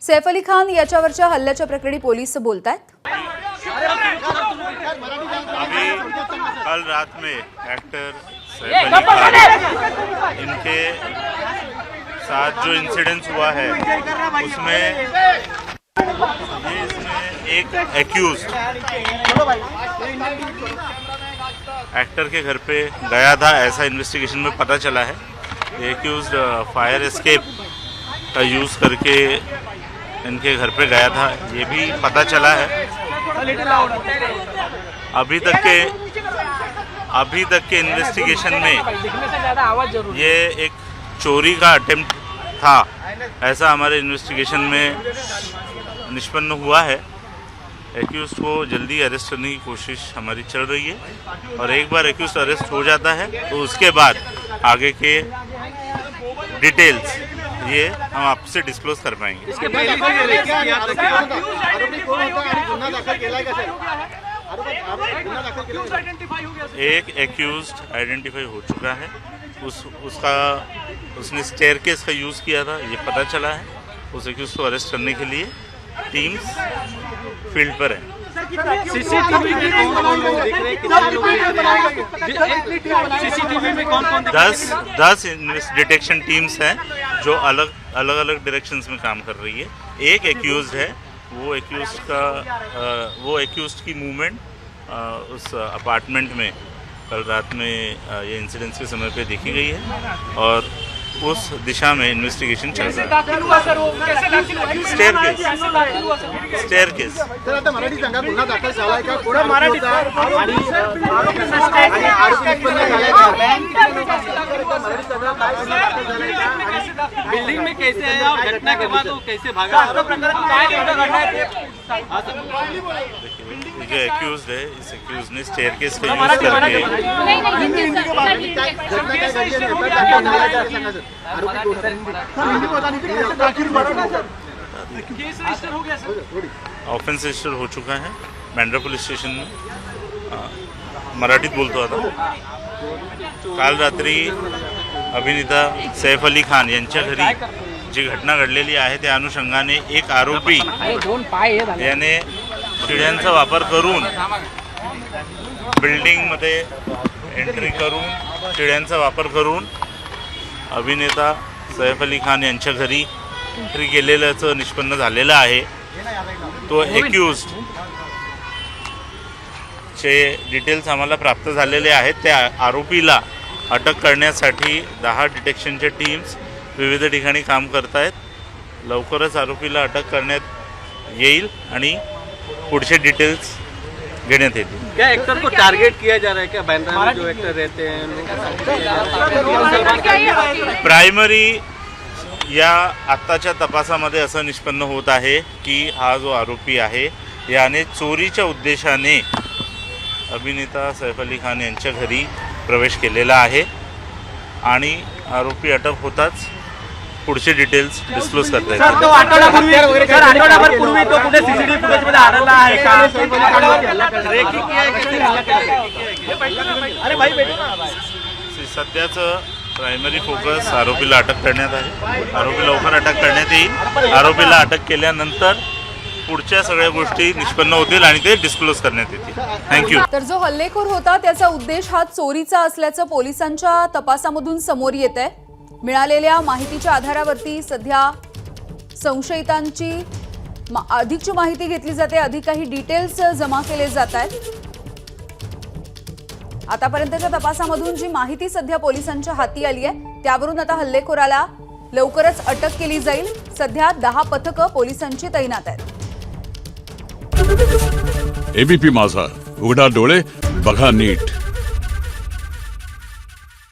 सैफ अली खान याच्यावरच्या हल्ल्याच्या प्रकरणी पोलीस बोलतायत। अभी कल रात में एक्टर सैफ अली खान इनके साथ जो इंसिडेंस हुआ है उसमें एक एक्यूज एक्टर के घर पे गया था, ऐसा इन्वेस्टिगेशन में पता चला है। एक्यूज फायर एस्केप का यूज़ करके इनके घर पे गया था, ये भी पता चला है। अभी तक के इन्वेस्टिगेशन में ये एक चोरी का अटेम्प्ट था, ऐसा हमारे इन्वेस्टिगेशन में निष्पन्न हुआ है। एक्यूज़ को जल्दी अरेस्ट करने की कोशिश हमारी चल रही है और एक बार एक्यूज़ अरेस्ट हो जाता है तो उसके बाद आगे के डिटेल्स ये हम आपसे डिस्क्लोज कर पाएंगे। इसके पहले एक एक्यूज्ड आइडेंटिफाई हो चुका है, उसने स्टेयरकेस का यूज़ किया था, ये पता चला है। उस एक्यूज को अरेस्ट करने के लिए टीम्स फील्ड पर है। सीसीटीवी में कौन-कौन लोग दिख रहे हैं, कितने लोग दिख रहे हैं? सीसीटीवी में कौन-कौन दिख रहे हैं? 10 डिटेक्शन टीम्स हैं जो अलग अलग डायरेक्शंस में काम कर रही है। एक एक्यूज्ड है, वो एक्यूज्ड की मूवमेंट उस अपार्टमेंट में कल रात में ये इंसिडेंट्स के समय पे देखी गई है और उस दिशा में इन्वेस्टिगेशन चल रहा है। स्टेयरकेस तर आता मराठी संघा गुन्हा दाखल झालाय का? कोण मराठी आणि आरोपी निष्पन्न झालाय का? मराठी संघा काय गुन्हा दाखल झालाय का? बिल्डिंग में कैसे आया और घटना के बाद वो कैसे भागा? जो एक्यूज्ड है, इस एक्यूज्ड ने स्टेयरकेस का यूज करके घटना काय घडली आहे सांगा सर। ऑफेंस रजिस्टर हो चुका है बँड्रा पोलीस स्टेशन में। मराठीत बोलतो आता। काल रात्री अभिनेता सैफ अली खान यांच्या घरी जी घटना घडलेली आहे त्या अनुषंगाने एक आरोपी याने शिड्यांचा वापर करून बिल्डिंगमध्ये एंट्री करून शिड्यांचा वापर करून अभिनेता सैफ अली खान यांच्या घरी एंट्री केलेल्याचं निष्पन्न झालेलं आहे। तो एक्यूज्ड चे डिटेल्स आम्हाला प्राप्त झालेले आहेत। त्या आरोपीला अटक करण्यासाठी 10 डिटेक्शनच्या टीम्स विविध ठिकाणी काम करत आहेत। लवकरच आरोपीला अटक करण्यात येईल आणि पुढचे डिटेल्स घेण्यात येतील। क्या एक्टर को टारगेट किया जा रहा है? क्या बांद्रा में जो एक्टर रहते हैं प्रायमरी या आत्ताच्या तपासामध्ये असं निष्पन्न होत आहे की हा जो आरोपी आहे याने चोरीच्या उद्देशाने अभिनेता सैफ अली खान यांच्या घरी प्रवेश केलेला आहे आणि आरोपी अटक होताच पुढचे डिटेल्स डिस्क्लोज करता येतील। तो आठवडाभर पूर्वी तो कुठे सीसीटीव्ही फुटेजमध्ये आढळला आहे का? अरे भाई सध्याचं प्रायमरी फोकस आरोपीला अटक करण्यात आहे। आरोपी लवकर अटक करण्यात येईल। आरोपीला अटक केल्यानंतर पुढच्या सगळ्या गोष्टी निष्पन्न होतील आणि ते डिस्क्लोज करण्यात येतील। थँक्यू। तर जो हल्लेखोर होता त्याचा उद्देश हा चोरीचा असल्याचं पोलिसांच्या तपासामधून समोर येत आहे। मिळालेल्या माहितीच्या आधारावरती सध्या संशयितांची अधिकची माहिती घेतली जाते, अधिक काही डिटेल्स जमा केले जात आहेत। आतापर्यंतच्या तपासामधून जी माहिती सध्या पोलिसांच्या हाती आली आहे त्यावरून आता हल्लेखोराला लवकरच अटक केली जाईल। सध्या 10 पथकं पोलिसांची तैनात आहेत। एबीपी माझा, उघडा डोळे बघा नीट।